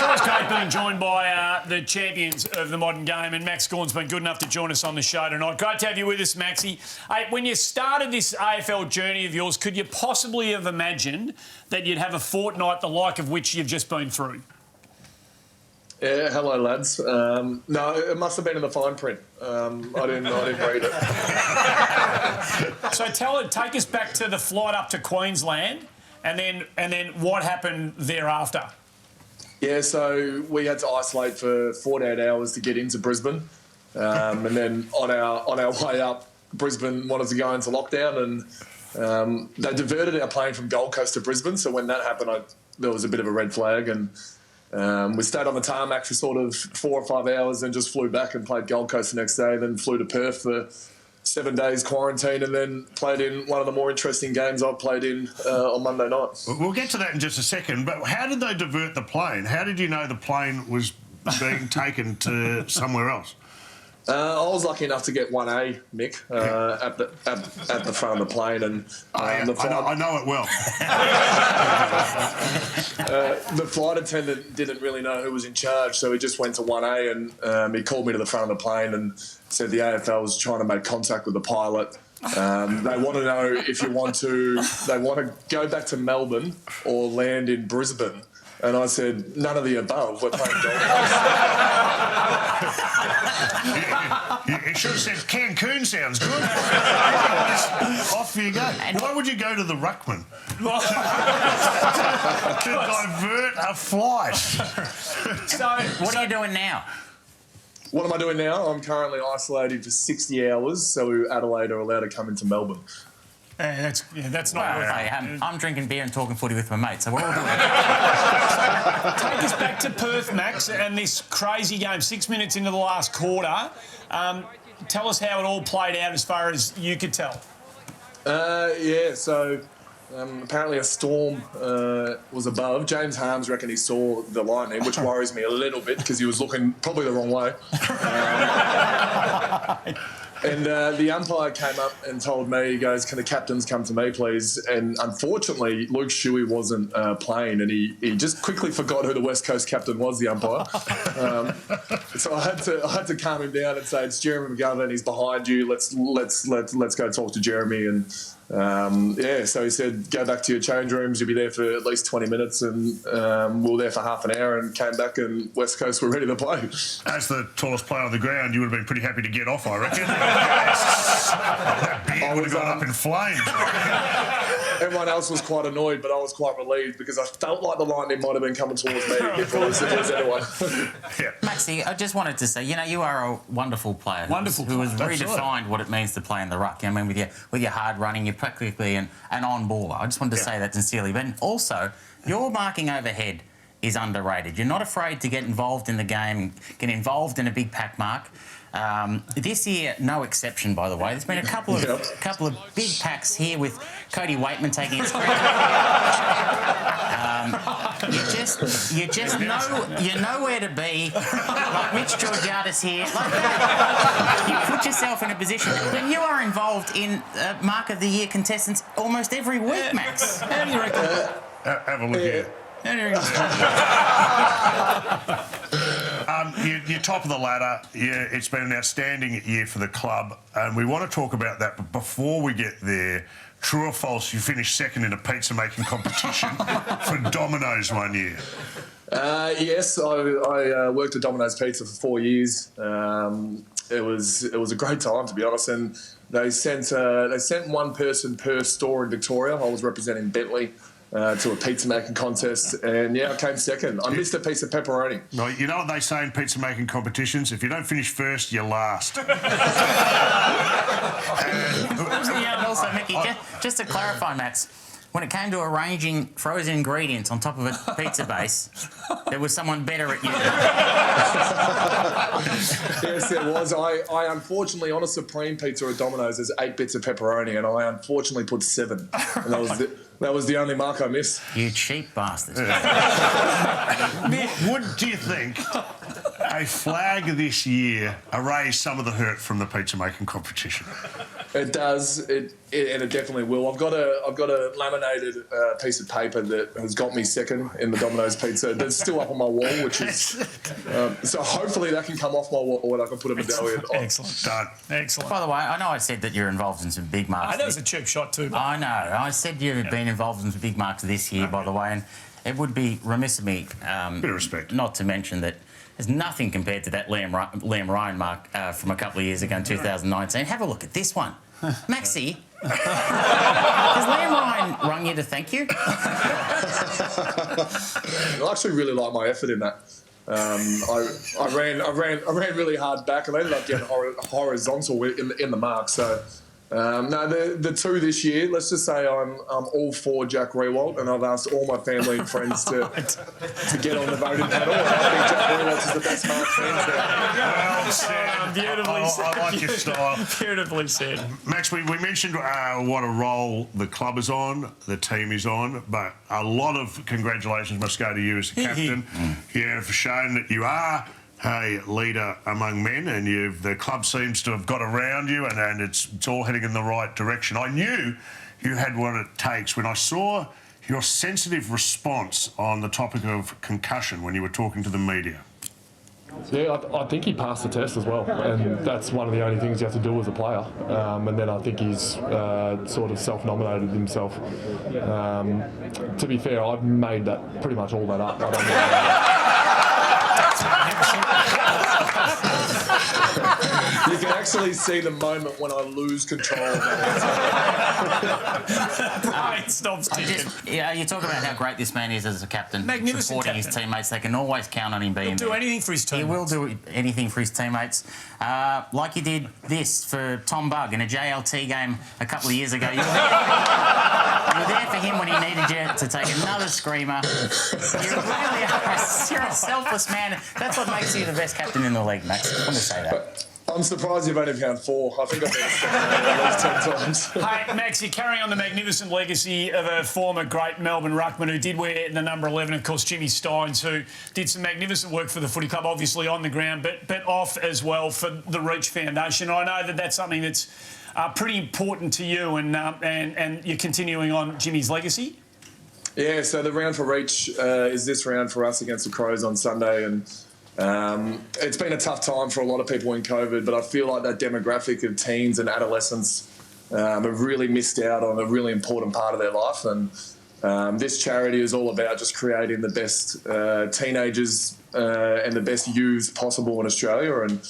It's always great being joined by the champions of the modern game, and Max Gawn's been good enough to join us on the show tonight. Great to have you with us, Maxie. Hey, when you started this AFL journey of yours, could you possibly have imagined that you'd have a fortnight the like of which you've just been through? Yeah, hello lads. No, it must have been in the fine print. I didn't read it. So take us back to the flight up to Queensland, and then what happened thereafter? Yeah, so we had to isolate for 48 hours to get into Brisbane, and then on our way up, Brisbane wanted to go into lockdown, and they diverted our plane from Gold Coast to Brisbane. So when that happened, there was a bit of a red flag, and we stayed on the tarmac for sort of 4 or 5 hours, and just flew back and played Gold Coast the next day. Then flew to Perth for 7 days quarantine, and then played in one of the more interesting games I've played in on Monday night. We'll get to that in just a second, but how did they divert the plane? How did you know the plane was being taken to somewhere else? I was lucky enough to get 1A, Mick, at the front of the plane, and I know it well. The flight attendant didn't really know who was in charge, so he just went to 1A, and he called me to the front of the plane and said the AFL was trying to make contact with the pilot. They want to know if you want to go back to Melbourne or land in Brisbane. And I said, none of the above. We're playing golf. You should have said Cancun sounds good. Off you go. Why would you go to the Ruckman? To divert a flight. So what are you doing now? What am I doing now? I'm currently isolated for 60 hours, so Adelaide are allowed to come into Melbourne. That's not worth it. I'm drinking beer and talking footy with my mates, so we're all doing it. Take us back to Perth, Max, and this crazy game, 6 minutes into the last quarter. Tell us how it all played out as far as you could tell. So apparently a storm was above. James Harmes reckon he saw the lightning, which worries me a little bit because he was looking probably the wrong way. And the umpire came up and told me, he goes, can the captains come to me, please? And unfortunately, Luke Shuey wasn't playing, and he just quickly forgot who the West Coast captain was, the umpire. So I had to calm him down and say, it's Jeremy McGovern, he's behind you. Let's go talk to Jeremy. And so he said, go back to your change rooms. You'll be there for at least 20 minutes. And we were there for half an hour and came back, and West Coast were ready to play. As the tallest player on the ground, you would have been pretty happy to get off, I reckon. That beard would have gone up in flames. Everyone else was quite annoyed, but I was quite relieved because I felt like the lightning might have been coming towards me if it was anyone. Yeah. Maxie, I just wanted to say, you are a wonderful player who has redefined what it means to play in the ruck. I mean, with your hard running, you're practically an on-baller. I just wanted to say that sincerely. But also, your marking overhead is underrated. You're not afraid to get involved in the game, get involved in a big pack mark. This year, no exception, by the way. There's been a couple of big packs here with Cody Waitman taking his credit. You know where to be. Like Mitch Georgiadis here. You put yourself in a position, and you are involved in Mark of the Year contestants almost every week, Max. How do you reckon? Have a look here. You're top of the ladder. It's been an outstanding year for the club, and we want to talk about that. But before we get there, true or false, you finished second in a pizza making competition for Domino's one year. Yes, I worked at Domino's Pizza for 4 years. It was a great time, to be honest. And they sent one person per store in Victoria. I was representing Bentley. To a pizza making contest, and I came second. I missed a piece of pepperoni. Right, you know what they say in pizza making competitions? If you don't finish first, you're last. Also, Mickey, just to clarify, Max, when it came to arranging frozen ingredients on top of a pizza base, there was someone better at you. Yes, there was. I unfortunately, on a Supreme Pizza at Domino's, there's 8 bits of pepperoni, and I unfortunately put 7. And that was the only mark I missed. You cheap bastard. Do you think a flag this year erased some of the hurt from the pizza making competition? It does, and it definitely will. I've got a laminated piece of paper that has got me second in the Domino's pizza. That's still up on my wall, which is so hopefully that can come off my wall and I can put a medallion on. Excellent. Done. Excellent. By the way, I know I said that you're involved in some big marks. That was a cheap shot too. I know. I said you've been involved in some big marks this year, by the way, and it would be remiss of me Bit of respect. not to mention that there's nothing compared to that Liam Ryan mark from a couple of years ago in 2019. Have a look at this one. Maxi, has Liam Ryan rung you to thank you? I actually really like my effort in that. I ran really hard back and I ended up getting horizontal in the mark. So no, the two this year. Let's just say I'm all for Jack Rewalt, and I've asked all my family and friends to get on the voting panel. And I think Jack Rewalt is the best mark fans there. Well said. Beautifully said. I like your style. Beautifully said. Max, we mentioned what a role the club is on, the team is on, but a lot of congratulations must go to you as a captain. Yeah, for showing that you are a leader among men, and the club seems to have got around you, and it's all heading in the right direction. I knew you had what it takes when I saw your sensitive response on the topic of concussion when you were talking to the media. Yeah, I think he passed the test as well, and that's one of the only things you have to do as a player. And then I think he's sort of self-nominated himself. To be fair, I've made that pretty much all that up. I don't know. You can actually see the moment when I lose control of that. It stops ticking. You talk about how great this man is as a captain, Magnificent supporting captain. his teammates. They can always count on him being He'll do there. anything for his teammates. He will do anything for his teammates. Like he did this for Tom Bugg in a JLT game a couple of years ago. You were there for him when he needed you to take another screamer. You really are. You're a selfless man. That's what makes you the best captain in the league, Max. I want to say that. I'm surprised you've only found 4. I think I've been at least 10 times. Hey, Max, you're carrying on the magnificent legacy of a former great Melbourne ruckman who did wear the number 11, of course, Jimmy Steins, who did some magnificent work for the footy club, obviously on the ground, but off as well for the Reach Foundation. I know that that's something that's pretty important to you, and you're continuing on Jimmy's legacy. Yeah, so the round for Reach is this round for us against the Crows on Sunday, and it's been a tough time for a lot of people in COVID, but I feel like that demographic of teens and adolescents have really missed out on a really important part of their life. And this charity is all about just creating the best teenagers and the best youths possible in Australia. And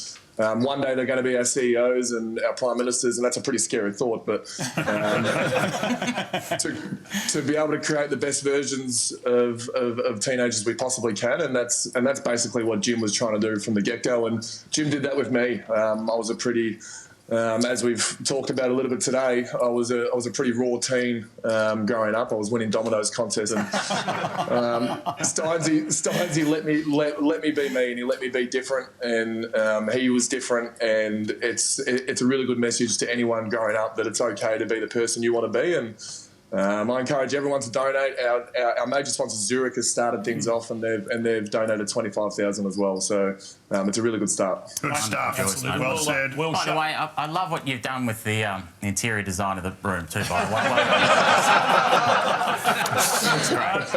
one day they're going to be our CEOs and our prime ministers, and that's a pretty scary thought. But to be able to create the best versions of teenagers we possibly can, and that's basically what Jim was trying to do from the get-go. And Jim did that with me. I was a pretty, as we've talked about a little bit today, I was a pretty raw teen growing up. I was winning Domino's contests, and Steinsy let me be me, and he let me be different, and he was different, and it's a really good message to anyone growing up that it's okay to be the person you want to be. And I encourage everyone to donate. Our major sponsor Zurich has started things off, and they've donated 25,000 as well. So it's a really good start. Good stuff. Absolutely. Well said. Well By the shot. way, I love what you've done with the interior design of the room too, by the way.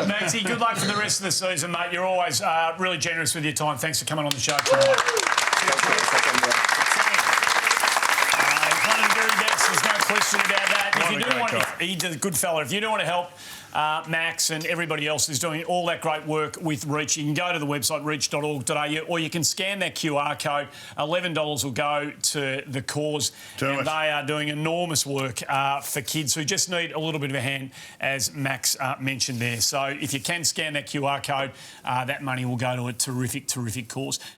Maxie, good luck for the rest of the season, mate. You're always really generous with your time. Thanks for coming on the show tonight. There's no question about that. If you do want, he's a good fella. If you do want to help Max and everybody else who's doing all that great work with Reach, you can go to the website reach.org.au, or you can scan that QR code. $11 will go to the cause. They are doing enormous work for kids who just need a little bit of a hand, as Max mentioned there. So if you can scan that QR code, that money will go to a terrific, terrific cause.